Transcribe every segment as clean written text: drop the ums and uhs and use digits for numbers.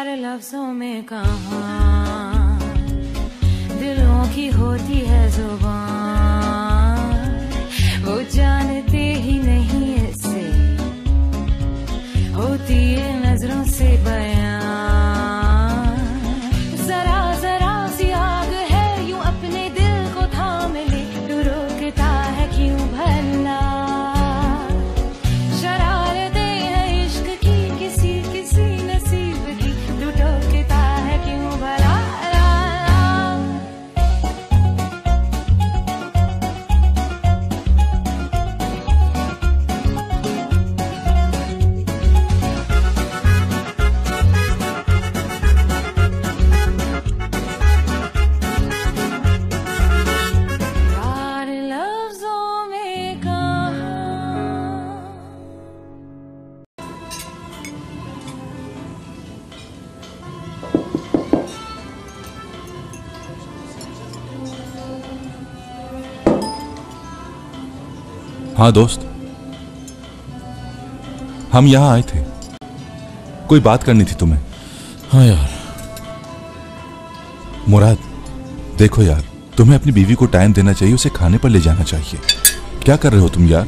प्यार लफ्जों में कहाँ दिलों की होती है जुबान, वो जानते ही नहीं इससे होती है नजरों से बयां। जरा जरा सी आग है यूं अपने दिल को थाम ले, तू रोकता है क्यों भला? शरारतें हैं इश्क की किसी किसी नसीब की, तू टोकता है क्यों भला? हाँ दोस्त, हम यहां आए थे, कोई बात करनी थी तुम्हें। हाँ यार। मुराद देखो यार, तुम्हें अपनी बीवी को टाइम देना चाहिए, उसे खाने पर ले जाना चाहिए। क्या कर रहे हो तुम यार?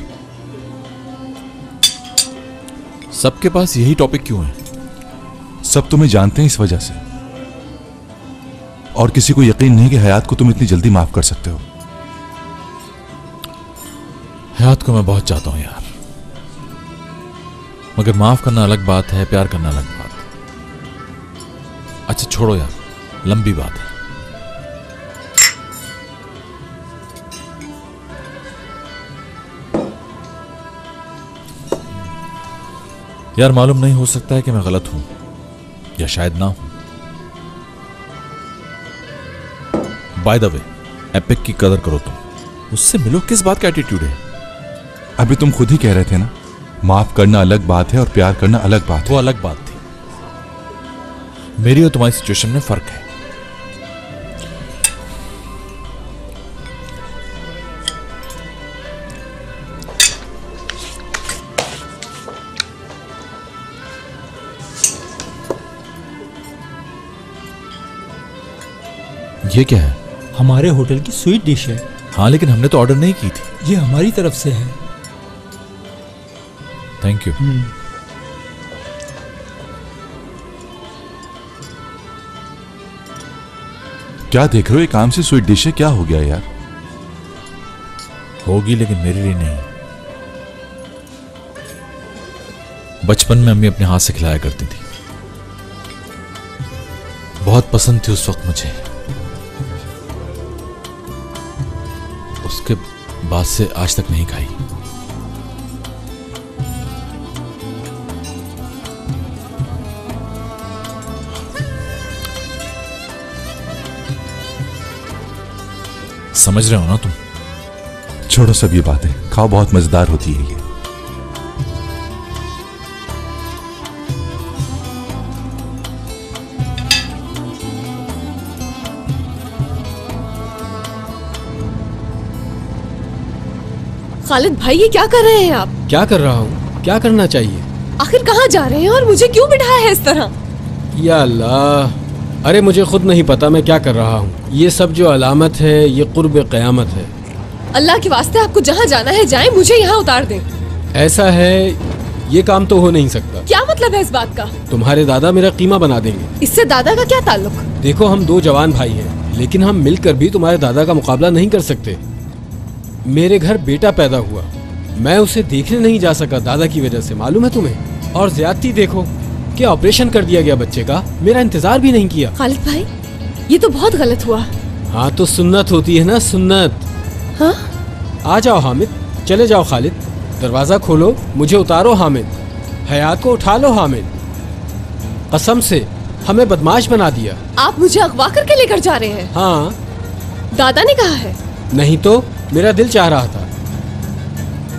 सबके पास यही टॉपिक क्यों है? सब तुम्हें जानते हैं इस वजह से, और किसी को यकीन नहीं कि हयात को तुम इतनी जल्दी माफ कर सकते हो। हयात को मैं बहुत चाहता हूं यार, मगर माफ करना अलग बात है, प्यार करना अलग बात है। अच्छा छोड़ो यार, लंबी बात है। यार मालूम नहीं, हो सकता है कि मैं गलत हूं या शायद ना हूं। बाय द वे, एपिक की कदर करो तुम, उससे मिलो। किस बात का एटीट्यूड है? अभी तुम खुद ही कह रहे थे ना, माफ करना अलग बात है और प्यार करना अलग बात है। वो अलग बात थी, मेरी और तुम्हारी सिचुएशन में फर्क है। ये क्या है? हमारे होटल की स्वीट डिश है। हाँ लेकिन हमने तो ऑर्डर नहीं की थी। ये हमारी तरफ से है। Thank you. क्या देख रहे हो? एक काम से स्वीट डिश है, क्या हो गया यार? होगी लेकिन मेरे लिए नहीं। बचपन में अम्मी अपने हाथ से खिलाया करती थी, बहुत पसंद थी उस वक्त मुझे। उसके बाद से आज तक नहीं खाई। समझ रहे हो ना तुम? छोड़ो सब ये बातें, खाओ, बहुत मजेदार होती है ये। खालिद भाई, ये क्या कर रहे हैं आप? क्या कर रहा हूँ? क्या करना चाहिए? आखिर कहाँ जा रहे हैं और मुझे क्यों बिठाया है इस तरह? या अल्लाह, अरे मुझे खुद नहीं पता मैं क्या कर रहा हूँ। ये सब जो अलामत है, ये कुर्ब क़यामत है। अल्लाह के वास्ते आपको जहाँ जाना है जाएं, मुझे यहाँ उतार दें। ऐसा है, ये काम तो हो नहीं सकता। क्या मतलब है इस बात का? तुम्हारे दादा मेरा कीमा बना देंगे। इससे दादा का क्या ताल्लुक? देखो, हम दो जवान भाई हैं, लेकिन हम मिलकर भी तुम्हारे दादा का मुकाबला नहीं कर सकते। मेरे घर बेटा पैदा हुआ, मैं उसे देखने नहीं जा सका दादा की वजह से, मालूम है तुम्हें? और ज्यादती देखो कि ऑपरेशन कर दिया गया बच्चे का, मेरा इंतजार भी नहीं किया। खालिद भाई, ये तो बहुत गलत हुआ। हाँ तो सुन्नत होती है ना, सुन्नत। हाँ? आ जाओ हामिद, चले जाओ खालिद, दरवाजा खोलो, मुझे उतारो हामिद, हयात को उठा लो हामिद। कसम से हमें बदमाश बना दिया। आप मुझे अगवा करके लेकर जा रहे हैं? हाँ। दादा ने कहा है? नहीं तो मेरा दिल चाह रहा था।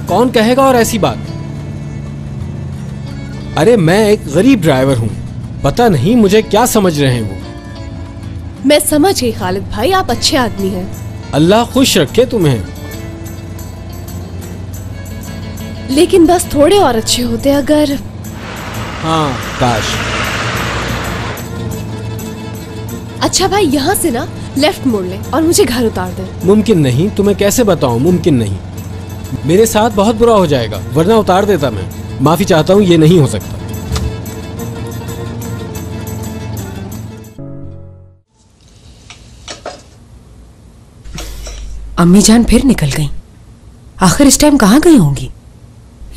कौन कहेगा और ऐसी बात? अरे मैं एक गरीब ड्राइवर हूँ, पता नहीं मुझे क्या समझ रहे हैं वो। मैं समझ गई खालिद भाई, आप अच्छे आदमी हैं। अल्लाह खुश रखे तुम्हें। लेकिन बस थोड़े और अच्छे होते अगर। हाँ काश। अच्छा भाई, यहाँ से ना लेफ्ट मोड़ ले और मुझे घर उतार दे। मुमकिन नहीं, तुम्हें कैसे बताऊं? मुमकिन नहीं, मेरे साथ बहुत बुरा हो जाएगा, वरना उतार देता मैं। माफी चाहता हूँ, ये नहीं हो सकता। अम्मी जान फिर निकल गईं। आखिर इस टाइम कहाँ गई होंगी?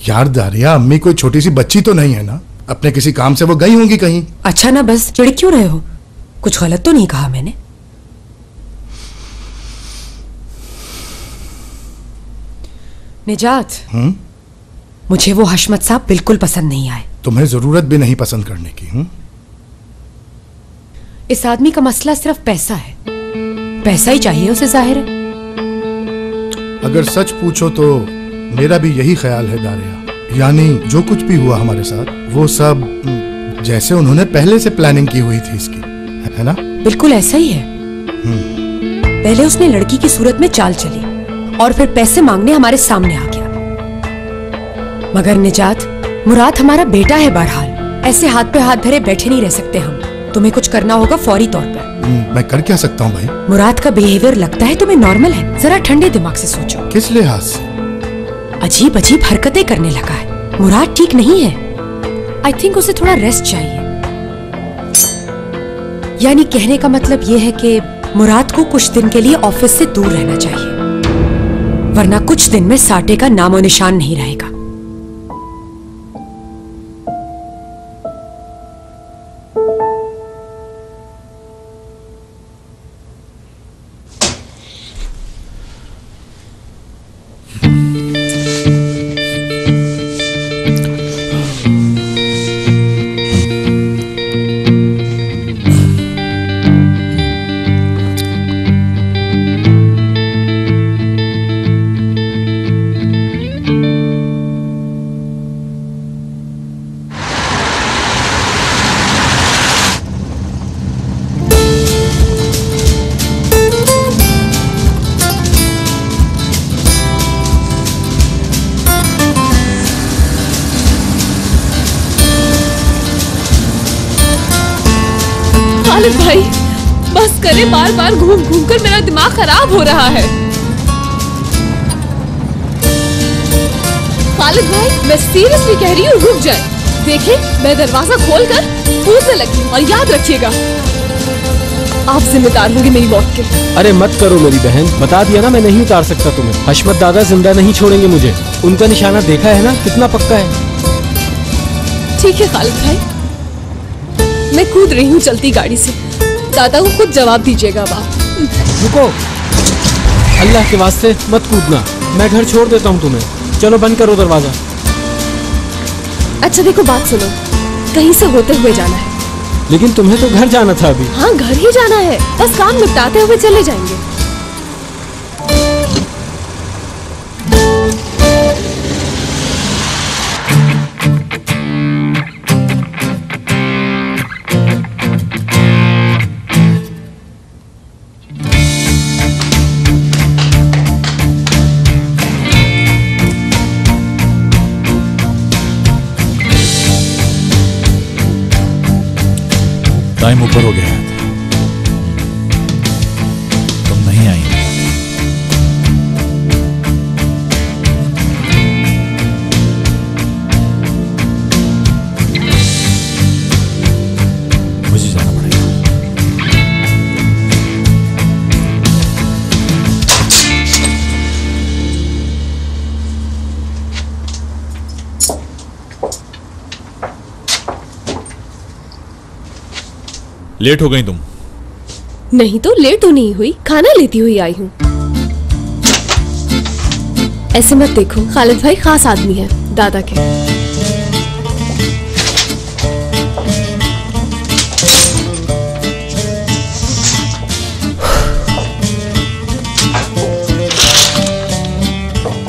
यार दारिया, अम्मी कोई छोटी सी बच्ची तो नहीं है ना? अपने किसी काम से वो गई होंगी कहीं। अच्छा ना, बस चिढ़ क्यों रहे हो? कुछ गलत तो नहीं कहा मैंने? निजात, मुझे वो हशमत साहब बिल्कुल पसंद नहीं आए। तुम्हें जरूरत भी नहीं पसंद करने की। इस आदमी का मसला सिर्फ पैसा है, पैसा ही चाहिए उसे, जाहिर है। अगर सच पूछो तो मेरा भी यही ख्याल है दारिया। यानी जो कुछ भी हुआ हमारे साथ, वो सब जैसे उन्होंने पहले से प्लानिंग की हुई थी इसकी, है ना? बिल्कुल ऐसा ही है। पहले उसने लड़की की सूरत में चाल चली और फिर पैसे मांगने हमारे सामने आ गया। मगर निजात, मुराद हमारा बेटा है। बहरहाल ऐसे हाथ पे हाथ धरे बैठे नहीं रह सकते हम। तुम्हें कुछ करना होगा फौरी तौर पर। मैं कर क्या सकता हूँ भाई? मुराद का बिहेवियर लगता है तुम्हें नॉर्मल है? जरा ठंडे दिमाग से सोचो। किस लिहाज से? अजीब अजीब हरकतें करने लगा है। मुराद ठीक नहीं है। आई थिंक उसे थोड़ा रेस्ट चाहिए। यानी कहने का मतलब यह है कि मुराद को कुछ दिन के लिए ऑफिस से दूर रहना चाहिए, वरना कुछ दिन में साटे का नामो निशान नहीं रहेगा। खालिद भाई, बस करे, बार बार घूम घूम कर मेरा दिमाग खराब हो रहा है। खालिद भाई, मैं सीरियसली कह रही हूँ, रुक जाए। देखिए, मैं दरवाजा खोलकर कूदने लगी और याद रखिएगा, आप जिम्मेदार होंगे मेरी मौत के। अरे मत करो मेरी बहन, बता दिया ना मैं नहीं उतार सकता तुम्हें। हशमत दादा जिंदा नहीं छोड़ेंगे मुझे। उनका निशाना देखा है ना, कितना पक्का है। ठीक है खालिद भाई, मैं कूद रही हूँ चलती गाड़ी से। दादा को खुद जवाब दीजिएगा। अब आप रुको, अल्लाह के वास्ते मत कूदना, मैं घर छोड़ देता हूँ तुम्हें। चलो बंद करो दरवाजा। अच्छा देखो, बात सुनो, कहीं से होते हुए जाना है। लेकिन तुम्हें तो घर जाना था अभी। हाँ, घर ही जाना है, बस काम निपटाते हुए चले जाएंगे। टाइम ऊपर हो गया है, तुम नहीं आई। मुझे जाना पड़ेगा। लेट हो गई तुम। नहीं तो लेट तो नहीं हुई, खाना लेती हुई आई हूँ। ऐसे मत देखो, खालिद भाई खास आदमी है दादा के।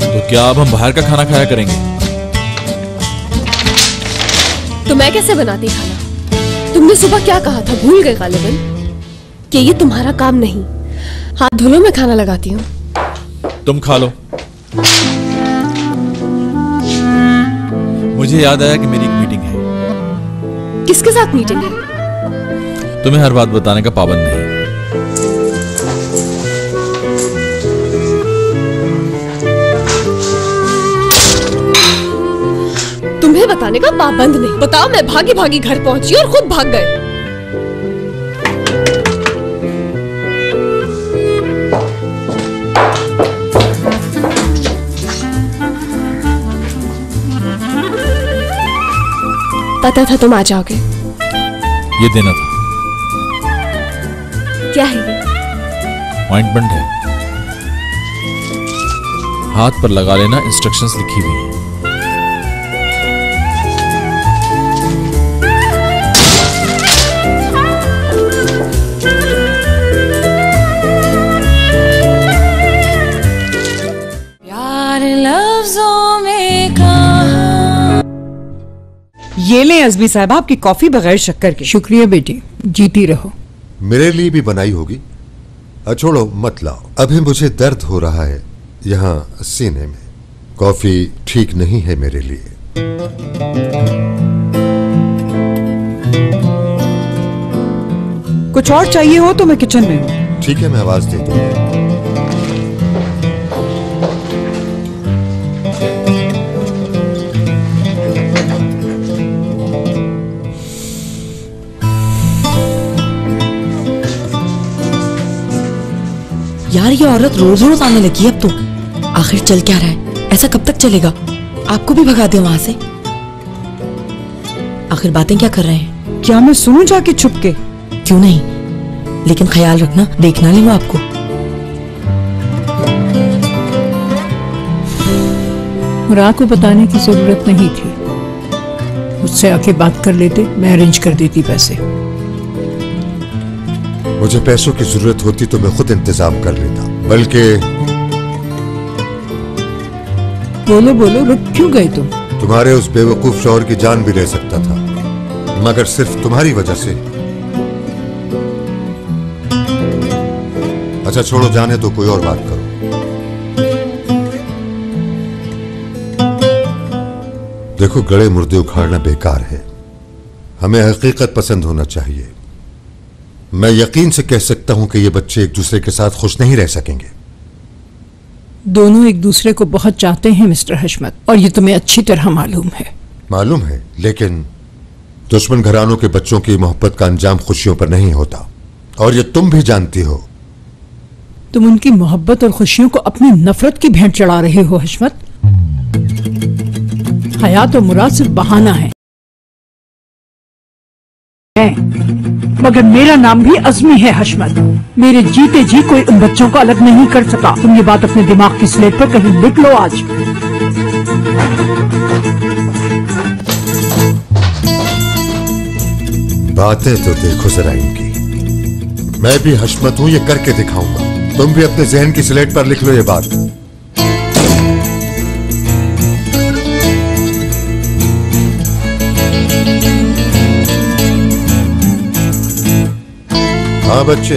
तो क्या अब हम बाहर का खाना खाया करेंगे? तो मैं कैसे बनाती खाना? तुमने सुबह क्या कहा था, भूल गए गालिबन? कि ये तुम्हारा काम नहीं। हाथ धो लो, मैं खाना लगाती हूँ। तुम खा लो। मुझे याद आया कि मेरी एक मीटिंग है। किसके साथ मीटिंग है? तुम्हें हर बात बताने का पाबंद नहीं। जाने का पाबंद नहीं। बताओ, मैं भागी भागी घर पहुंची और खुद भाग गए। पता था तुम आ जाओगे। ये देना था। क्या है ये? ऑइंटमेंट है, हाथ पर लगा लेना, इंस्ट्रक्शंस लिखी हुई है। प्यार लफ्जों में कहा। ये ले अज़मी साहब, आपकी कॉफी बगैर शक्कर की। शुक्रिया बेटी, जीती रहो। मेरे लिए भी बनाई होगी। छोड़ो मत लाओ, अभी मुझे दर्द हो रहा है यहाँ सीने में। कॉफी ठीक नहीं है मेरे लिए। कुछ और चाहिए हो तो मैं किचन में हूँ। ठीक है, मैं आवाज दे दूंगा। यार ये औरत रोज रोज आने लगी अब तो। आखिर चल क्या रहा है? ऐसा कब तक चलेगा? आपको भी भगा दे वहां से। आखिर बातें क्या कर रहे हैं? क्या मैं सुनूं जाके छुप के? क्यों नहीं, लेकिन ख्याल रखना, देखना नहीं वो आपको। मुराद को बताने की जरूरत नहीं थी। मुझसे आके बात कर लेते, मैं अरेंज कर देती पैसे। मुझे पैसों की जरूरत होती तो मैं खुद इंतजाम कर लेता। बल्कि बोलो बोलो, रुक क्यों गए तुम? तुम्हारे उस बेवकूफ शौहर की जान भी ले सकता था, मगर सिर्फ तुम्हारी वजह से। अच्छा छोड़ो, जाने तो कोई और बात करो। देखो, गड़े मुर्दे उखाड़ना बेकार है। हमें हकीकत पसंद होना चाहिए। मैं यकीन से कह सकता हूं कि ये बच्चे एक दूसरे के साथ खुश नहीं रह सकेंगे। दोनों एक दूसरे को बहुत चाहते हैं मिस्टर हशमत, और ये तुम्हें अच्छी तरह मालूम है। मालूम है, लेकिन दुश्मन घरानों के बच्चों की मोहब्बत का अंजाम खुशियों पर नहीं होता, और ये तुम भी जानती हो। तुम उनकी मोहब्बत और खुशियों को अपनी नफरत की भेंट चढ़ा रहे हो हशमत। हयात और मुराद सिर्फ बहाना है, मगर मेरा नाम भी अज़मी है हशमत। मेरे जीते जी कोई उन बच्चों को अलग नहीं कर सका। तुम ये बात अपने दिमाग की स्लेट पर कहीं लिख लो आज। बातें तो देखो जरा इनकी। मैं भी हशमत हूं, ये करके दिखाऊंगा। तुम भी अपने जहन की स्लेट पर लिख लो ये बात। हाँ बच्चे,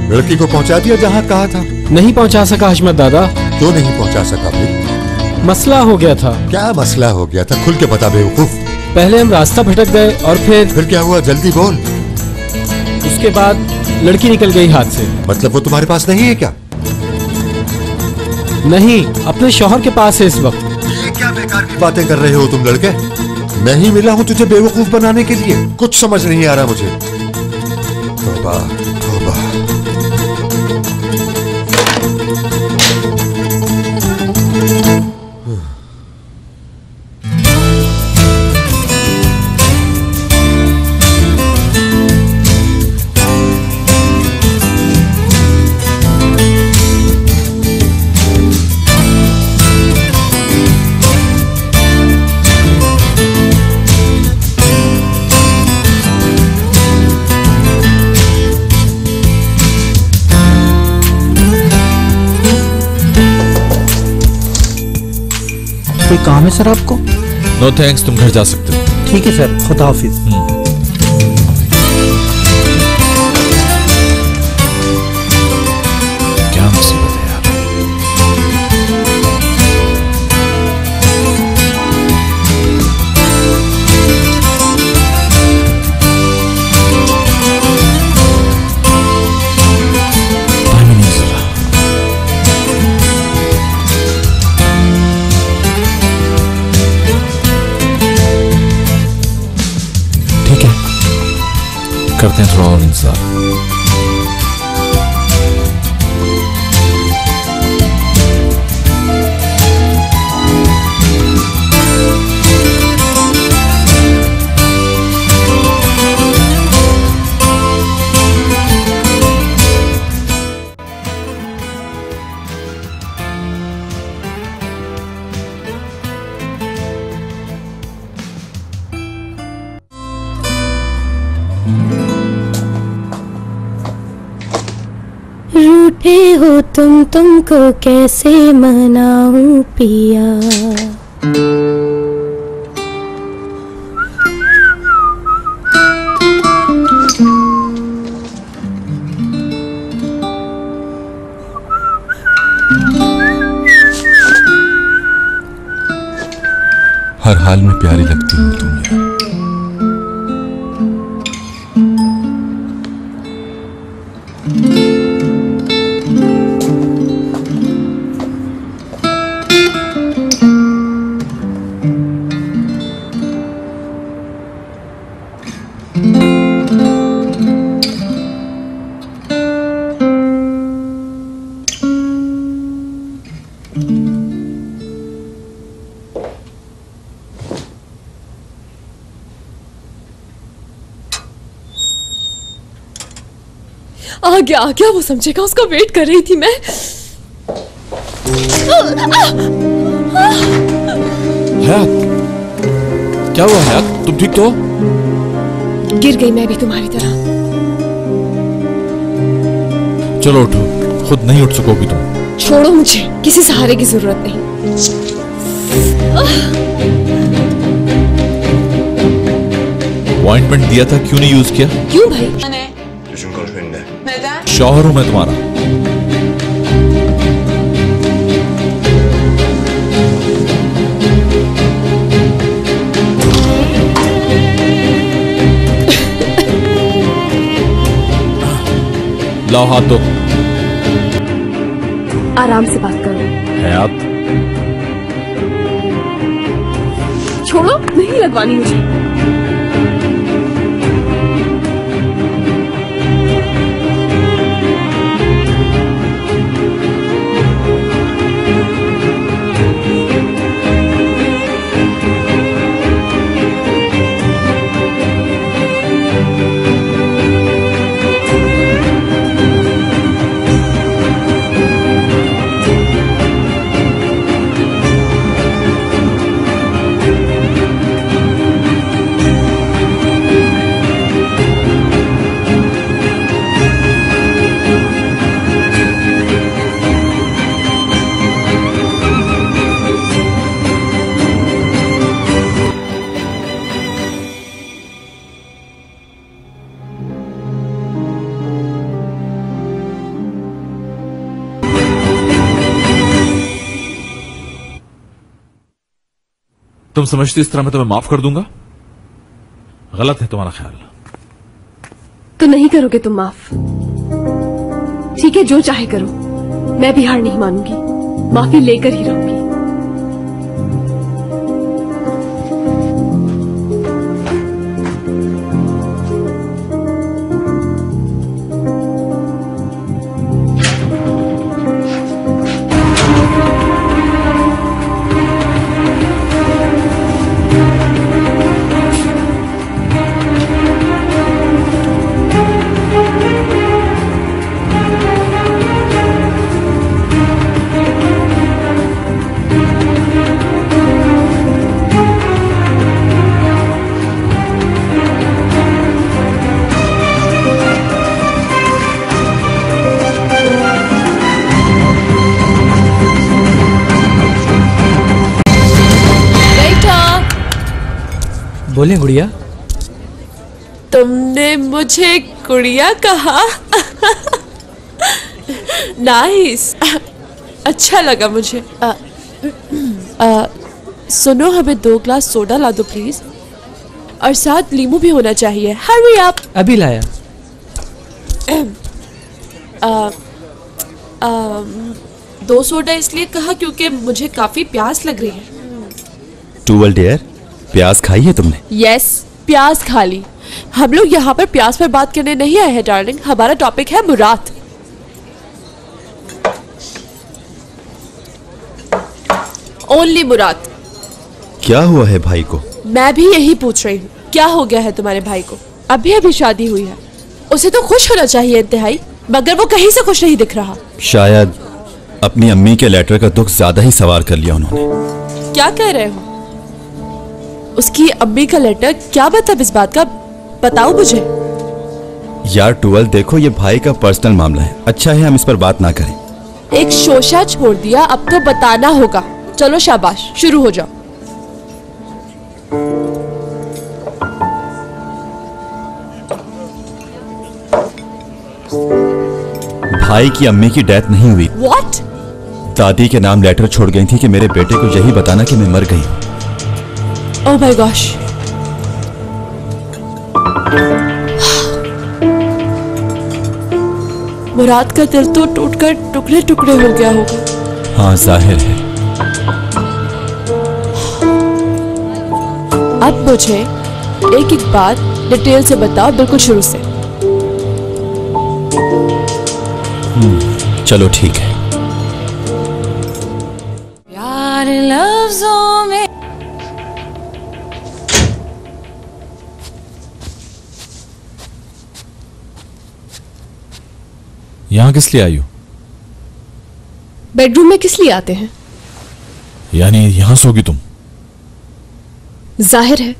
लड़की को पहुंचा दिया जहां कहा था? नहीं पहुंचा सका हशमत दादा। क्यों नहीं पहुंचा सका भाई? मसला हो गया था। क्या मसला हो गया था? खुल के बता बेवकूफ। पहले हम रास्ता भटक गए और फिर क्या हुआ? जल्दी बोल। उसके बाद लड़की निकल गई हाथ से। मतलब वो तुम्हारे पास नहीं है क्या? नहीं, अपने शौहर के पास है इस वक्त। ये क्या बेकार की बातें कर रहे हो तुम लड़के? मैं ही मिला हूं तुझे बेवकूफ बनाने के लिए? कुछ समझ नहीं आ रहा मुझे। तौबा तौबा। कोई काम है सर आपको? नो थैंक्स, तुम घर जा सकते हो। ठीक है सर, खुदा हाफिज। क्या मुसीबत है यार। टाइम नहीं चल रहा। करते हैं थोड़ा और इंतजार। रूठे हो तुमको कैसे मनाऊं पिया। हर हाल में प्यारी लगती हो तुम यार। आ गया वो समझेगा, उसका वेट कर रही थी मैं। हयात, क्या हुआ हयात? तुम ठीक तो? गिर गई मैं भी तुम्हारी तरह। चलो उठो, खुद नहीं उठ सकोगी तुम। छोड़ो मुझे, किसी सहारे की जरूरत नहीं। अपॉइंटमेंट दिया था, क्यों नहीं यूज किया? क्यों भाई? शौहर हूं मैं तुम्हारा। लाओ हाथ दो। आराम से बात करो। हयात, छोड़ो, नहीं लगवानी मुझे। तुम समझती इस तरह मैं तुम्हें माफ कर दूंगा? गलत है तुम्हारा ख्याल। तो नहीं करोगे तुम माफ? ठीक है, जो चाहे करो, मैं भी हार नहीं मानूंगी, माफी लेकर ही रहूंगी। बोले गुड़िया। तुमने मुझे गुड़िया कहा? नाइस, अच्छा लगा मुझे। सुनो, हमें 2 ग्लास सोडा ला दो प्लीज, और साथ लींबू भी होना चाहिए। Hurry up. अभी लाया। 2 सोडा इसलिए कहा क्योंकि मुझे काफी प्यास लग रही है। टूवल डियर, प्याज खाई है तुमने? यस, प्याज खा ली, हम लोग यहाँ पर प्यास पर बात करने नहीं आए हैं डार्लिंग, हमारा टॉपिक है मुराद। ओनली मुराद। क्या हुआ है भाई को? मैं भी यही पूछ रही हूँ, क्या हो गया है तुम्हारे भाई को? अभी अभी शादी हुई है, उसे तो खुश होना चाहिए इंतहाई, मगर वो कहीं से खुश नहीं दिख रहा। शायद अपनी अम्मी के लेटर का दुख ज्यादा ही सवार कर लिया उन्होंने। क्या कह रहे हो? उसकी अम्मी का लेटर? क्या मतलब इस बात का, बताओ मुझे। यार टूअल देखो, ये भाई का पर्सनल मामला है, अच्छा है हम इस पर बात ना करें। एक शोशा छोड़ दिया, अब तो बताना होगा। चलो शाबाश, शुरू हो जाओ। भाई की अम्मी की डेथ नहीं हुई। What? दादी के नाम लेटर छोड़ गई थी कि मेरे बेटे को यही बताना कि मैं मर गई हूँ। Oh my gosh. मुराद का दिल तो टूटकर टुकड़े टुकड़े हो गया होगा। हाँ जाहिर है। अब मुझे एक एक बात डिटेल से बताओ, बिल्कुल शुरू से। चलो ठीक है। प्यार लफ्जों में यहाँ किस लिए आई हो? बेडरूम में किस लिए आते हैं? यानी यहाँ सोगी तुम? जाहिर है।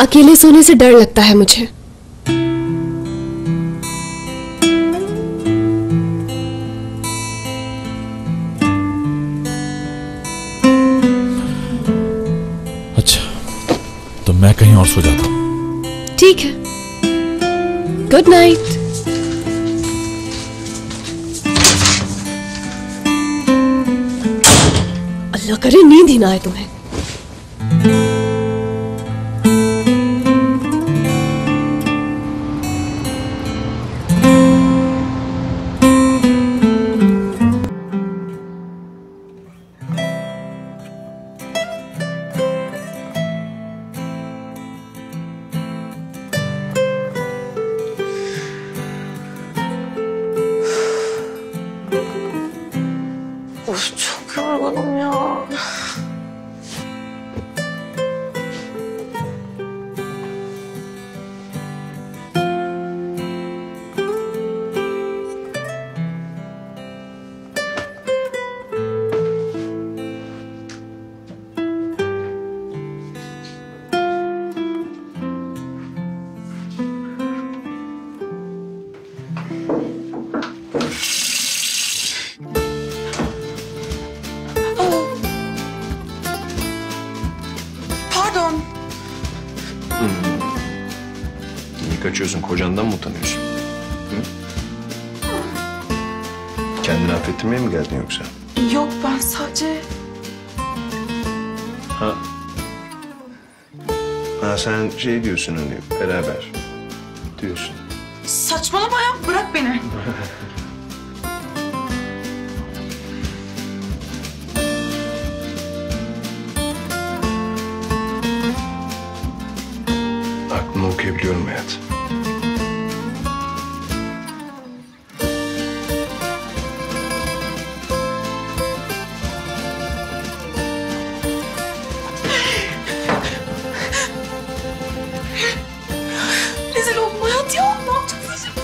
अकेले सोने से डर लगता है मुझे। अच्छा, तो मैं कहीं और सो जाता हूँ। ठीक है, गुड नाइट। अल्लाह करे नींद ही ना आए तुम्हें। Kaçıyorsun, kocandan mı utanıyorsun? Hı? Kendini affettirmeye mi geldin yoksa? Yok, ben sadece... Ha sen şey diyorsun hani beraber diyorsun. Saçmalama ya, bırak beni. Aklını okuyabiliyorum hayat. Rezil oldum hayat ya, ne yapacağız şimdi?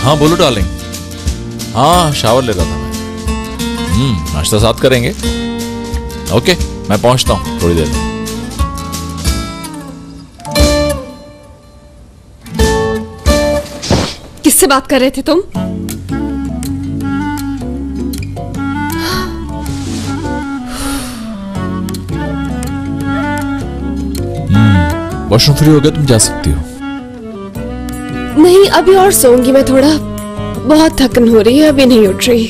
हाँ बोलो darling. हाँ shower ले रहा था मैं। नाश्ता साथ करेंगे। ओके मैं पहुंचता हूँ थोड़ी देर में। किससे बात कर रहे थे तुम? वॉशरूम फ्री हो गया, तुम जा सकती हो। नहीं, अभी और सोऊंगी मैं थोड़ा, बहुत थकन हो रही है, अभी नहीं उठ रही।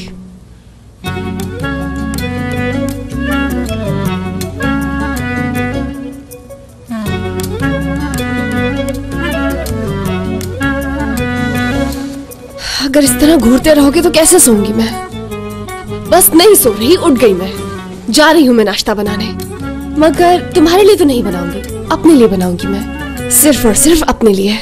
अगर इस तरह घूरते रहोगे तो कैसे सोऊंगी मैं? बस नहीं सो रही, उठ गई मैं। जा रही हूँ मैं नाश्ता बनाने, मगर तुम्हारे लिए तो नहीं बनाऊंगी, अपने लिए बनाऊंगी मैं, सिर्फ और सिर्फ अपने लिए।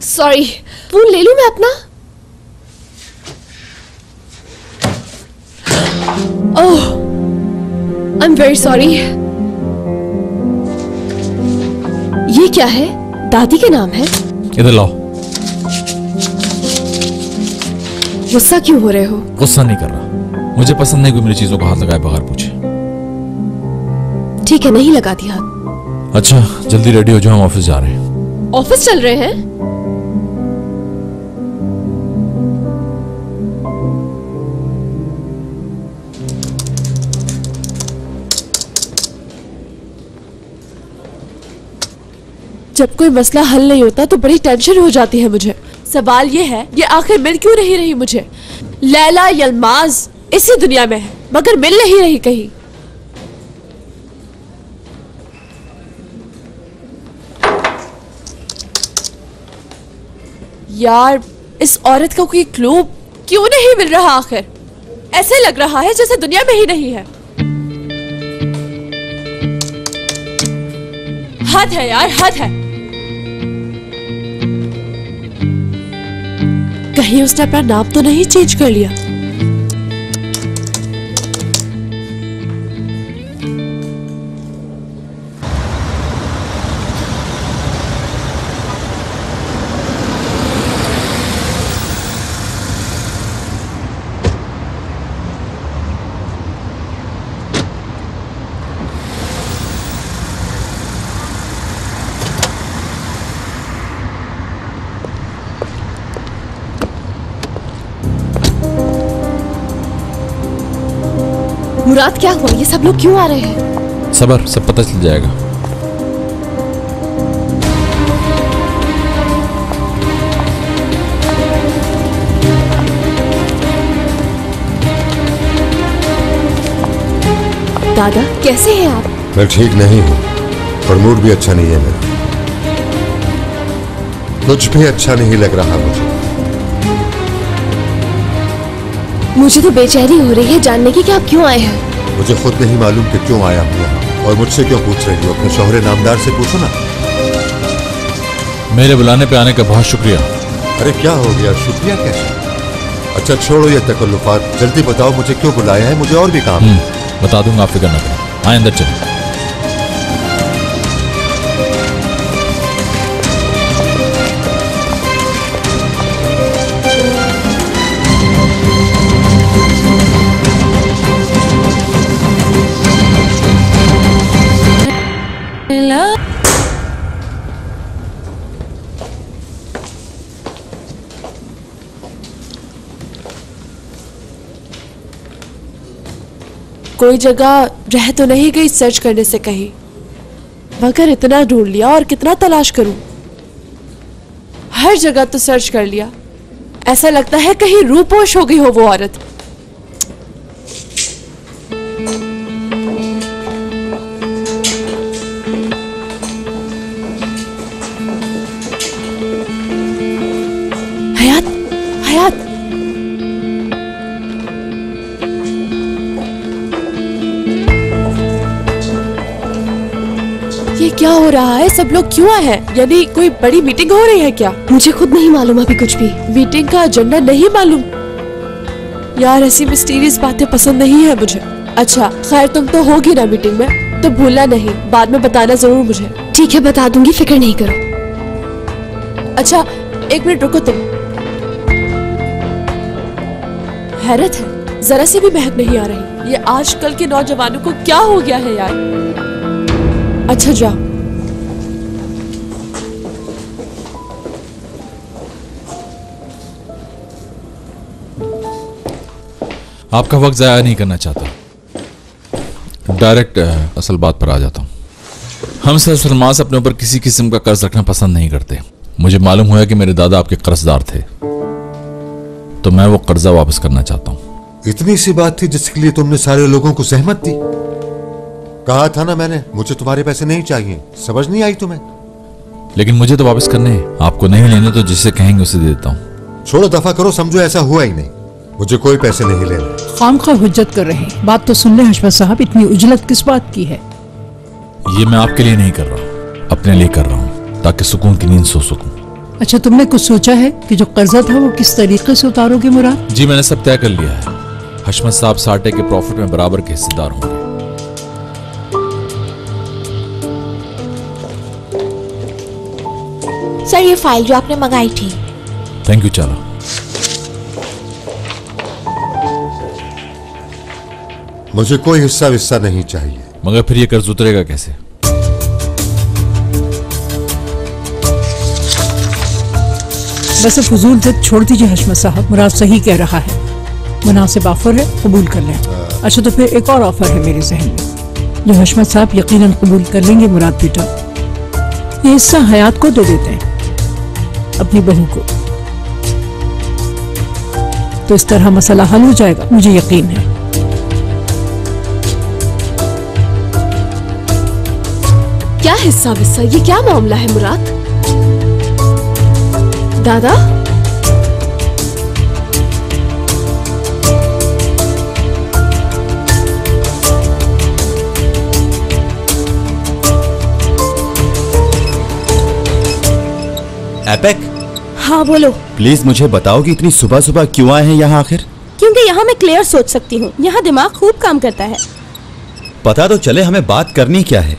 सॉरी, फोन ले लूं मैं अपना? ओह, आई एम वेरी सॉरी। ये क्या है? दादी के नाम है? इधर लाओ। गुस्सा क्यों हो रहे हो? गुस्सा नहीं कर रहा, मुझे पसंद नहीं कोई मेरी चीजों को हाथ लगाए बगैर पूछे। ठीक है, नहीं लगाती हाथ। अच्छा, जल्दी रेडी हो जाओ, हम ऑफिस जा रहे हैं। ऑफिस चल रहे हैं? जब कोई मसला हल नहीं होता तो बड़ी टेंशन हो जाती है मुझे। सवाल ये है, ये आखिर मिल क्यों नहीं रही मुझे? लैला यलमाज इसी दुनिया में है, मगर मिल नहीं रही कहीं। यार, इस औरत का कोई क्लू क्यों नहीं मिल रहा आखिर? ऐसे लग रहा है जैसे दुनिया में ही नहीं है। हद है यार, हद है। कहीं उसने अपना नाम तो नहीं चेंज कर लिया? मुराद, क्या हुआ? ये सब लोग क्यों आ रहे हैं? सबर, सब पता चल जाएगा। दादा, कैसे हैं आप? मैं ठीक नहीं हूँ और मूड भी अच्छा नहीं है मेरा। कुछ भी अच्छा नहीं लग रहा मुझे तो बेचैनी हो रही है जानने की कि आप क्यों आए हैं। मुझे खुद नहीं मालूम कि क्यों आया हूँ यहाँ, और मुझसे क्यों पूछ रही हो? अपने शौहरे नामदार से पूछो ना। मेरे बुलाने पे आने का बहुत शुक्रिया। अरे क्या हो गया, शुक्रिया कैसे? अच्छा छोड़ो ये तकल्लुफात, जल्दी बताओ मुझे क्यों बुलाया है, मुझे और भी काम है। बता दूंगा, आप फिक्र न करें। आए अंदर चलें। कोई जगह रह तो नहीं गई सर्च करने से कहीं, मगर इतना ढूंढ लिया और कितना तलाश करूं? हर जगह तो सर्च कर लिया, ऐसा लगता है कहीं रूपोश हो गई हो वो औरत। हयात, हयात, ये क्या हो रहा है? सब लोग क्यों आए हैं? यानी कोई बड़ी मीटिंग हो रही है क्या? मुझे खुद नहीं मालूम अभी कुछ भी। मीटिंग का एजेंडा नहीं मालूम? यार, ऐसी मिस्टीरियस बातें पसंद नहीं है मुझे। अच्छा खैर, तुम तो होगी ना मीटिंग में, तो भूलना नहीं, बाद में बताना जरूर मुझे। ठीक है, बता दूंगी, फिक्र नहीं करो। अच्छा एक मिनट रुको तुम। हैरत है, जरा सी भी महक नहीं आ रही। ये आजकल के नौजवानों को क्या हो गया है यार। अच्छा जाओ। आपका वक्त जाया नहीं करना चाहता, डायरेक्ट असल बात पर आ जाता हूँ। हम सलमान अपने ऊपर किसी किस्म का कर्ज रखना पसंद नहीं करते। मुझे मालूम हुआ कि मेरे दादा आपके कर्जदार थे, तो मैं वो कर्जा वापस करना चाहता हूँ। इतनी सी बात थी जिसके लिए तुमने सारे लोगों को सहमत दी? कहा था ना मैंने, मुझे तुम्हारे पैसे नहीं चाहिए। समझ नहीं आई तुम्हें? लेकिन मुझे तो वापस करने हैं। आपको नहीं लेने तो जिसे कहेंगे उसे दे देता हूँ। छोड़ो, दफा करो, समझो ऐसा हुआ ही नहीं। मुझे कोई पैसे नहीं लेने। खामखा हुज्जत कर रहे हैं। बात तो सुन ले हशमत साहब, इतनी उजलत किस बात की है? ये मैं आपके लिए नहीं कर रहा हूँ, अपने लिए कर रहा हूँ, ताकि सुकून की नींद सो सकूं। अच्छा, तुमने कुछ सोचा है कि जो कर्जा था वो किस तरीके से उतारोगे मुराद? जी मैंने सब तय कर लिया है। हशमत साहब साटे के प्रॉफिट में बराबर के हिस्सेदार होंगे। सर, ये फाइल जो आपने मंगाई थी। थैंक यू चाला। मुझे कोई हिस्सा विस्सा नहीं चाहिए। मगर फिर ये कर्ज उतरेगा कैसे? वैसे फजूल जिद छोड़ दीजिए हशमत साहब, मुराद सही कह रहा है। मुनासिब ऑफर है, कबूल कर लें। अच्छा, तो फिर एक और ऑफर है मेरे जहन में, जो हशमत साहब यकीनन कबूल कर लेंगे मुराद बेटा। ये हिस्सा हयात को दे देते हैं, अपनी बहू को। तो इस तरह मसला हल हो जाएगा, मुझे यकीन है। क्या हिस्सा विस्सा, ये क्या मामला है मुराद? दादा, एपेक, हाँ बोलो। प्लीज मुझे बताओ कि इतनी सुबह सुबह क्यों आए हैं यहाँ आखिर? क्योंकि यहाँ मैं क्लियर सोच सकती हूँ, यहाँ दिमाग खूब काम करता है। पता तो चले हमें बात करनी क्या है।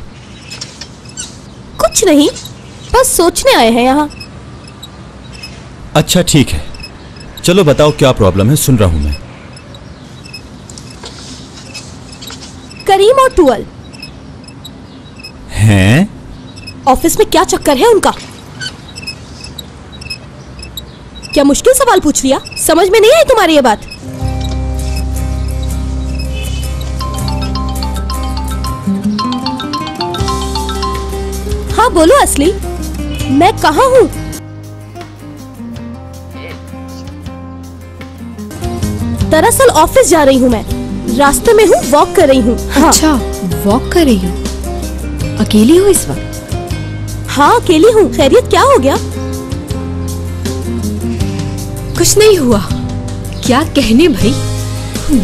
कुछ नहीं, बस सोचने आए हैं यहाँ। अच्छा ठीक है, चलो बताओ क्या प्रॉब्लम है, सुन रहा हूँ मैं। करीम और टुअल हैं? ऑफिस में क्या चक्कर है उनका? क्या मुश्किल सवाल पूछ लिया? समझ में नहीं आई तुम्हारी ये बात? हाँ बोलो असली, मैं कहाँ हूँ? दरअसल ऑफिस जा रही हूँ मैं, रास्ते में हूँ, वॉक कर रही हूँ। अच्छा, वॉक कर रही हो? अकेली हो इस वक्त? हाँ अकेली हूँ। खैरियत, क्या हो गया? कुछ नहीं हुआ। क्या कहने भाई,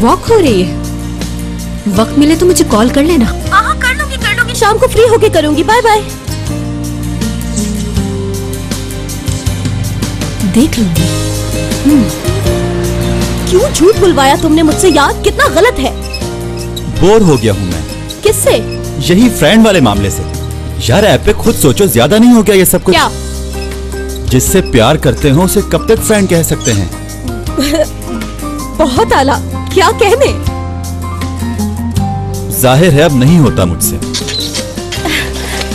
वॉक हो रही है। वक्त मिले तो मुझे कॉल कर लेना। हाँ कर लूंगी, शाम को फ्री होके करूंगी। Bye bye. देख लूंगी। क्यों झूठ बुलवाया तुमने मुझसे यार? कितना गलत है। बोर हो गया हूँ मैं। किससे? यही फ्रेंड वाले मामले से। यार एपे खुद सोचो, ज्यादा नहीं हो गया ये सब कुछ? क्या? जिससे प्यार करते हो उसे कब तक फ्रेंड कह सकते हैं? बहुत आला, क्या कहने। जाहिर है अब नहीं होता मुझसे।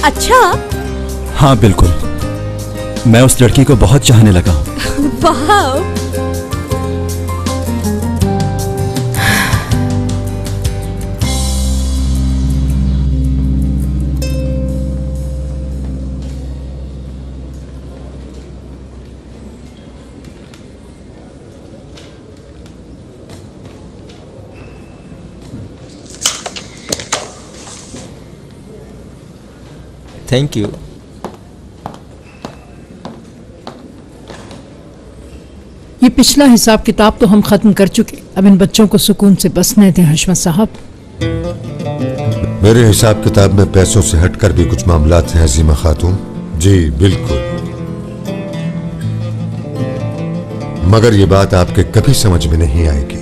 अच्छा। हाँ बिल्कुल, मैं उस लड़की को बहुत चाहने लगा हूँ। वाह। Thank you. ये पिछला हिसाब किताब तो हम खत्म कर चुके, अब इन बच्चों को सुकून से बसने दें हशमत साहब। मेरे हिसाब किताब में पैसों से हटकर भी कुछ मामलात हैं अजीमा खातून। जी बिल्कुल, मगर ये बात आपके कभी समझ में नहीं आएगी।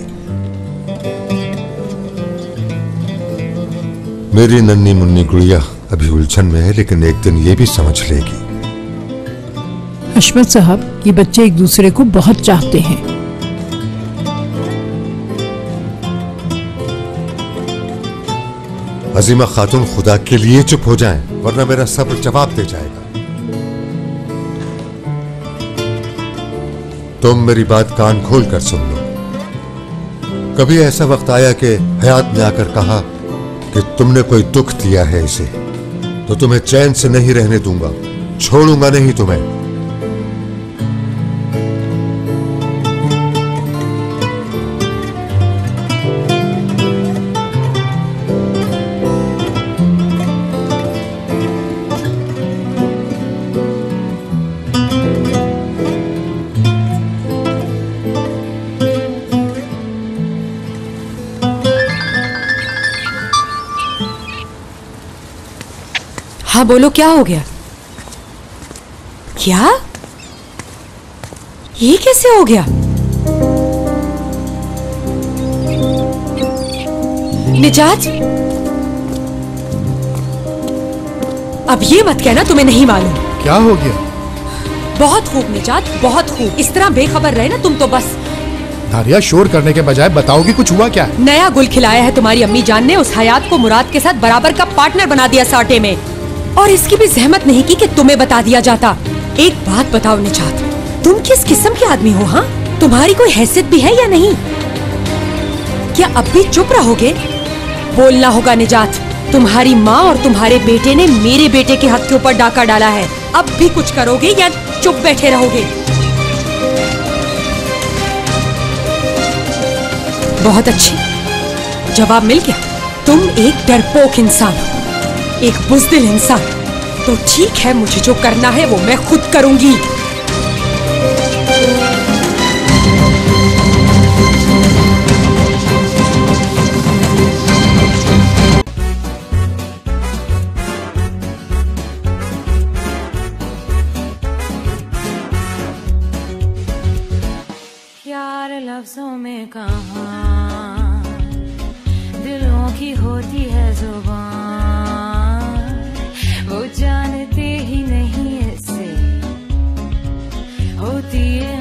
मेरी नन्ही मुन्नी गुड़िया अभी उलझन में है, लेकिन एक दिन ये भी समझ लेगी। हशमत साहब, ये बच्चे एक दूसरे को बहुत चाहते हैं। अजीमा खातून, खुदा के लिए चुप हो जाएं, वरना मेरा सब्र जवाब दे जाएगा। तुम मेरी बात कान खोल कर सुन लो। कभी ऐसा वक्त आया कि हयात ने आकर कहा कि तुमने कोई दुख दिया है इसे, तो तुम्हें चैन से नहीं रहने दूंगा, छोड़ूंगा नहीं तुम्हें। हाँ बोलो, क्या हो गया? क्या? ये कैसे हो गया? निजात, अब ये मत कहना तुम्हें नहीं मालूम। क्या हो गया? बहुत खूब निजात, बहुत खूब। इस तरह बेखबर रहे ना तुम तो बस। दारिया, शोर करने के बजाय बताओगी कुछ हुआ क्या? नया गुल खिलाया है तुम्हारी अम्मी जान ने। उस हयात को मुराद के साथ बराबर का पार्टनर बना दिया साटे में, और इसकी भी जहमत नहीं की कि तुम्हें बता दिया जाता। एक बात बताओ निजात, तुम किस किस्म के आदमी हो? हाँ, तुम्हारी कोई हैसियत भी है या नहीं? क्या अब भी चुप रहोगे? बोलना होगा निजात। तुम्हारी माँ और तुम्हारे बेटे ने मेरे बेटे के हक के ऊपर डाका डाला है। अब भी कुछ करोगे या चुप बैठे रहोगे? बहुत अच्छी, जवाब मिल गया। तुम एक डरपोक इंसान हो, एक बुज़दिल इंसान। तो ठीक है, मुझे जो करना है वो मैं खुद करूंगी। यार लफ्जों में कहाँ दिलों की होती है जुबान, वो जानते ही नहीं इससे होती है